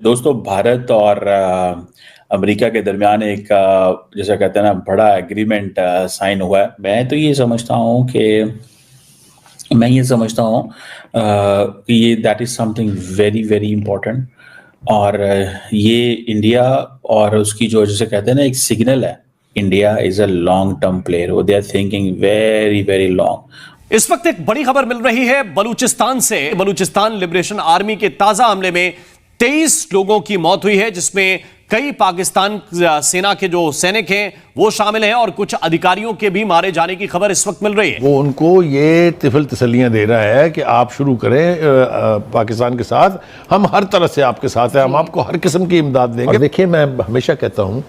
دوستو بھارت اور امریکہ کے درمیان ایک جیسا کہتے ہیں نا بڑا ایگریمنٹ سائن ہوا ہے. میں یہ سمجھتا ہوں کہ یہ that is some thing very very important. اور یہ انڈیا اور اس کی جو جیسے کہتے ہیں نا ایک سگنل ہے. India is a long term player. They are thinking very very long. اس وقت ایک بڑی خبر مل رہی ہے بلوچستان سے. بلوچستان لبریشن آرمی کے تازہ حملے میں 23 لوگوں کی موت ہوئی ہے، جس میں کئی پاکستان سینا کے جو سینک ہیں وہ شامل ہیں اور کچھ ادھیکاریوں کے بھی مارے جانے کی خبر اس وقت مل رہی ہے. وہ ان کو یہ طفل تسلیاں دے رہا ہے کہ آپ شروع کریں پاکستان کے ساتھ، ہم ہر طرح سے آپ کے ساتھ ہیں، ہم آپ کو ہر قسم کی امداد دیں گے. اور دیکھیں میں ہمیشہ کہتا ہوں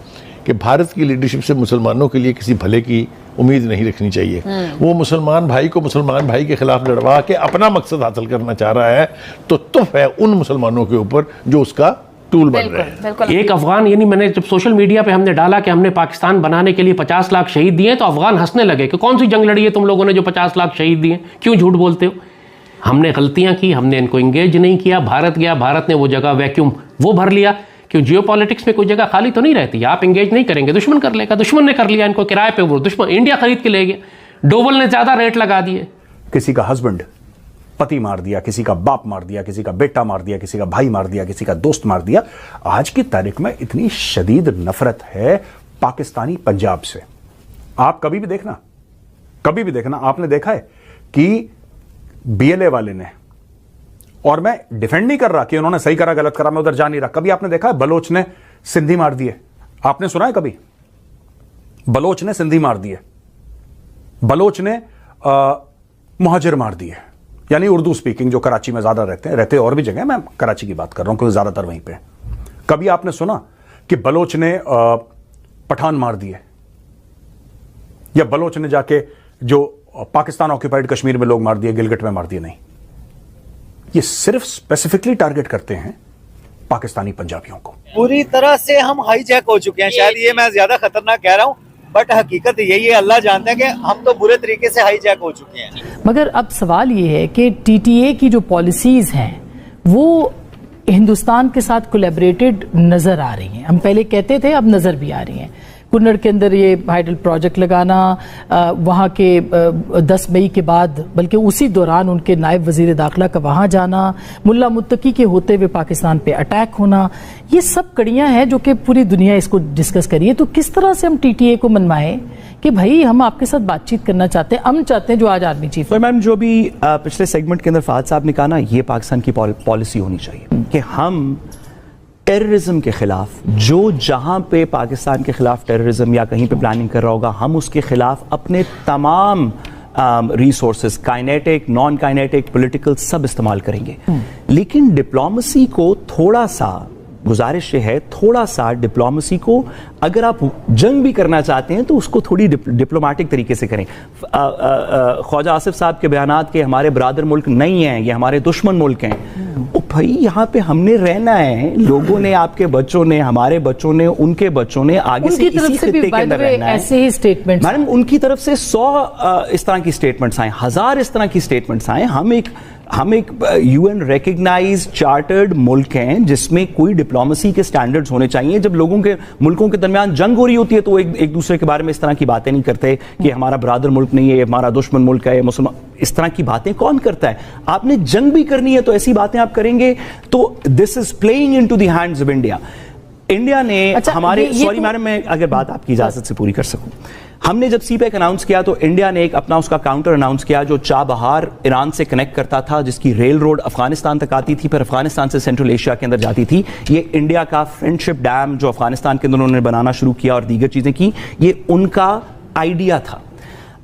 کہ بھارت کی لیڈرشپ سے مسلمانوں کے لیے کسی بھلے کی امید نہیں رکھنی چاہیے. وہ مسلمان بھائی کو مسلمان بھائی کے خلاف لڑوا کے اپنا مقصد حاصل کرنا چاہ رہا ہے تو تف ہے ان مسلمانوں کے اوپر جو اس کا ٹول بن رہے ہیں. ایک افغان، یعنی میں نے جب سوشل میڈیا پہ ہم نے ڈالا کہ ہم نے پاکستان بنانے کے لیے 50 لاکھ شہید دیے تو افغان ہنسنے لگے کہ کون سی جنگ لڑی ہے تم لوگوں نے جو 50 لاکھ شہید دیے، کیوں جھوٹ بولتے ہو. ہم نے غلطیاں کی، ہم نے ان کو انگیج نہیں کیا. بھارت گیا، بھارت نے وہ جگہ ویکیوم وہ بھر لیا. کیوں جیو پالیٹکس میں کوئی جگہ خالی تو نہیں رہتی. آپ انگیج نہیں کریں گے دشمن کر لے گا. دشمن نے کر لیا ان کو کرائے پہ، وہ دشمن انڈیا خرید کے لے گیا. ڈوبل نے زیادہ ریٹ لگا دیے. کسی کا ہسبینڈ پتی مار دیا، کسی کا باپ مار دیا، کسی کا بیٹا مار دیا، کسی کا بھائی مار دیا، کسی کا دوست مار دیا. آج کی تاریخ میں اتنی شدید نفرت ہے پاکستانی پنجاب سے. آپ کبھی بھی دیکھنا آپ نے دیکھا ہے کہ بی ایل اے والے نے، اور میں ڈیفینڈ نہیں کر رہا کہ انہوں نے صحیح کرا غلط کرا، میں ادھر جا نہیں رہا. کبھی آپ نے دیکھا ہے بلوچ نے سندھی مار دیے؟ آپ نے سنا ہے کبھی بلوچ نے سندھی مار دیے؟ بلوچ نے مہاجر مار دیے، یعنی اردو سپیکنگ جو کراچی میں زیادہ رہتے اور بھی جگہ، میں کراچی کی بات کر رہا ہوں کیونکہ زیادہ تر وہیں پہ. کبھی آپ نے سنا کہ بلوچ نے پٹھان مار دیے، یا بلوچ نے جا کے جو پاکستان آکوپائڈ کشمیر میں لوگ مار دیے، گلگت میں مار دیے؟ نہیں. یہ صرف اسپیسیفکلی ٹارگٹ کرتے ہیں پاکستانی پنجابیوں کو. پوری طرح سے ہم ہائی جیک ہو چکے ہیں. شاید یہ میں زیادہ خطرناک کہہ رہا ہوں، بٹ حقیقت یہی ہے، اللہ جانتا ہے کہ ہم تو برے طریقے سے ہائی جیک ہو چکے ہیں. مگر اب سوال یہ ہے کہ ٹی ٹی اے کی جو پالیسیز ہیں وہ ہندوستان کے ساتھ کولیبریٹڈ نظر آ رہی ہیں. ہم پہلے کہتے تھے، اب نظر بھی آ رہی ہیں. کنڑ کے اندر یہ ہائیڈل پروجیکٹ لگانا، وہاں کے 10 مئی کے بعد بلکہ اسی دوران ان کے نائب وزیر داخلہ کا وہاں جانا، ملا متقی کے ہوتے ہوئے پاکستان پہ اٹیک ہونا، یہ سب کڑیاں ہیں جو کہ پوری دنیا اس کو ڈسکس کریے. تو کس طرح سے ہم ٹی ٹی اے کو منوائیں کہ بھائی ہم آپ کے ساتھ بات چیت کرنا چاہتے ہیں، ہم چاہتے ہیں جو آج آرمی چیف ہے. میم جو بھی پچھلے سیگمنٹ کے اندر فہد صاحب نے کہا نا، یہ پاکستان کی پالیسی ہونی چاہیے کہ ہم ٹیررزم کے خلاف، جو جہاں پہ پاکستان کے خلاف ٹیررزم یا کہیں پہ پلاننگ کر رہا ہوگا، ہم اس کے خلاف اپنے تمام resources, kinetic, non kinetic, political, سب استعمال کریں گے. لیکن ڈپلومسی کو تھوڑا سا گزارش ہے، تھوڑا سا ڈپلومسی کو اگر آپ جنگ بھی کرنا چاہتے ہیں تو اس کو تھوڑی ڈپلومیٹک طریقے سے کریں. خواجہ آصف صاحب کے بیانات کہ ہمارے برادر ملک نہیں ہیں، یہ ہمارے دشمن ملک ہیں. بھائی یہاں پہ ہم نے رہنا ہے، لوگوں نے، آپ کے بچوں نے، ہمارے بچوں نے، ان کے بچوں نے آگے سے اسی خطے کے اندر رہنا ہے. ایسے ہی سٹیٹمنٹس میڈم ان کی طرف سے 100 اس طرح کی سٹیٹمنٹس آئیں، 1000 اس طرح کی سٹیٹمنٹس آئیں. ہم ایک یو این ریکگنائز چارٹرڈ ملک ہیں جس میں کوئی ڈپلومسی کے سٹینڈرڈز ہونے چاہیے. جب لوگوں کے ملکوں کے درمیان جنگ ہو رہی ہوتی ہے تو ایک دوسرے کے بارے میں اس طرح کی باتیں نہیں کرتے کہ ہمارا برادر ملک نہیں ہے، یہ ہمارا دشمن ملک ہے، یہ مسلمان. اس طرح کی باتیں کون کرتا ہے؟ آپ نے جنگ بھی کرنی ہے تو ایسی باتیں آپ کریں گے تو this is playing into the hands of India. India نے ہمارے، سوری میڈم میں اگر بات آپ کی اجازت سے پوری کر سکوں، ہم نے جب سی پیک اناؤنس کیا تو انڈیا نے ایک اپنا اس کا کاؤنٹر اناؤنس کیا جو چابہار ایران سے کنیکٹ کرتا تھا، جس کی ریل روڈ افغانستان تک آتی تھی، پھر افغانستان سے سینٹرل ایشیا کے اندر جاتی تھی. یہ انڈیا کا فرینڈشپ ڈیم جو افغانستان کے اندر انہوں نے بنانا شروع کیا اور دیگر چیزیں کی، یہ ان کا آئیڈیا تھا.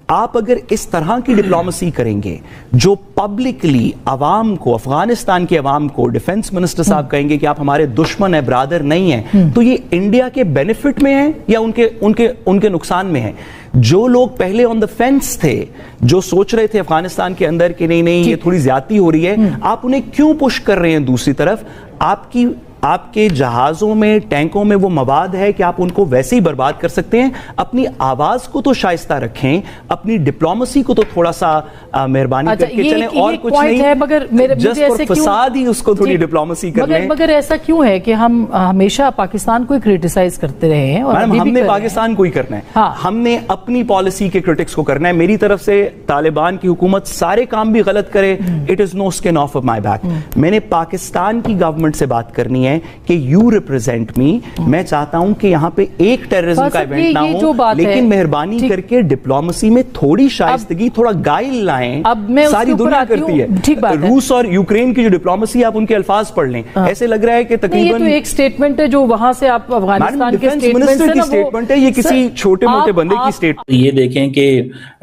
آپ اگر اس طرح کی ڈپلومسی کریں گے جو پبلکلی عوام کو، افغانستان کے عوام کو، ڈیفنس منسٹر صاحب کہیں گے کہ آپ ہمارے دشمن ہیں، برادر نہیں ہیں، تو یہ انڈیا کے بینیفٹ میں ہیں یا ان کے نقصان میں ہیں؟ جو لوگ پہلے آن دا فینس تھے، جو سوچ رہے تھے افغانستان کے اندر کہ نہیں یہ تھوڑی زیادتی ہو رہی ہے، آپ انہیں کیوں پش کر رہے ہیں دوسری طرف؟ آپ کے جہازوں میں ٹینکوں میں وہ مواد ہے کہ آپ ان کو ویسے ہی برباد کر سکتے ہیں. اپنی آواز کو تو شائستہ رکھیں, اپنی ڈپلومسی کو تو تھوڑا سا مہربانی کر کے چلیں, اور کچھ نہیں, جسٹ فار فساد ہی اس کو تھوڑی ڈپلومسی کر لیں. مگر ایسا کیوں ہے کہ ہم ہمیشہ پاکستان کو کرٹیسائز کرتے رہے ہیں؟ اور ہم نے پاکستان کو ہی کرنا ہے, ہم نے اپنی پالیسی کے کرٹکس کو کرنا ہے. میری طرف سے طالبان کی حکومت سارے کام بھی غلط کرے, it is no skin off my back. میں نے پاکستان کی گورنمنٹ سے بات کرنی ہے کہ یو ریپرزینٹ می, میں چاہتا ہوں کہ یہاں پہ ایک ٹیررزم کا ایونٹ نہ ہو, لیکن مہربانی کر کے ڈپلومسی میں تھوڑی شائستگی, تھوڑا گائل لائیں. ساری دنیا کرتی ہے. روس اور یوکرین کی جو ڈپلومسی ہے, آپ ان کے الفاظ پڑھ لیں, ایسے لگ رہا ہے کہ تقریباً ایک سٹیٹمنٹ ہے جو وہاں سے آپ افغانستان کے سٹیٹمنٹ ہے, یہ کسی چھوٹے موٹے بندے کی سٹیٹمنٹ. یہ دیکھیں کہ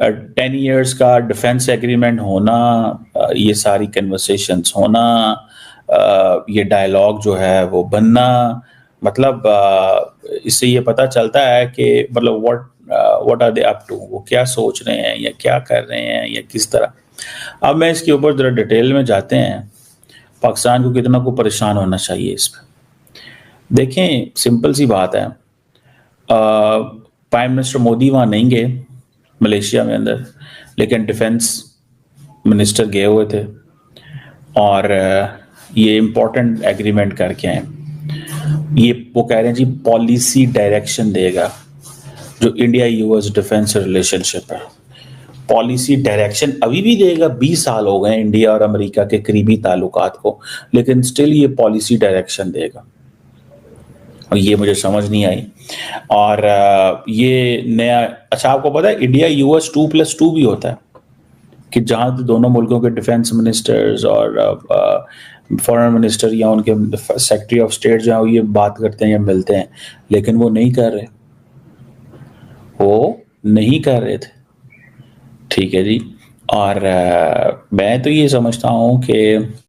10 ایئرز کا ڈیفنس ایگریمنٹ ہونا, یہ ساری کنورسیشنز ہونا, یہ ڈائلاگ جو ہے وہ بننا, مطلب اس سے یہ پتہ چلتا ہے کہ مطلب what are they up to, وہ کیا سوچ رہے ہیں یا کیا کر رہے ہیں یا کس طرح. اب میں اس کے اوپر ذرا ڈیٹیل میں جاتے ہیں, پاکستان کو کتنا کو پریشان ہونا چاہیے اس پہ. دیکھیں سمپل سی بات ہے, پرائم منسٹر مودی وہاں نہیں گئے ملیشیا میں اندر, لیکن ڈیفنس منسٹر گئے ہوئے تھے اور یہ امپورٹنٹ ایگریمنٹ کر کے ہیں. یہ وہ کہہ رہے ہیں جی پالیسی ڈائریکشن دے گا جو India U S defence relationship ہے. پالیسی ڈائریکشن ابھی بھی دے گا, 20 سال ہو گئے انڈیا اور امریکہ کے قریبی تعلقات کو, لیکن سٹل یہ پالیسی ڈائریکشن دے گا, اور یہ مجھے سمجھ نہیں آئی. اور یہ نیا, اچھا آپ کو پتا ہے انڈیا یو ایس 2+2 بھی ہوتا ہے, کہ جہاں دونوں ملکوں کے ڈیفنس منسٹرز اور فارن منسٹر یا ان کے سیکرٹری آف اسٹیٹ جو ہیں یہ بات کرتے ہیں یا ملتے ہیں, لیکن وہ نہیں کر رہے, وہ نہیں کر رہے تھے. ٹھیک ہے جی. اور میں تو یہ سمجھتا ہوں کہ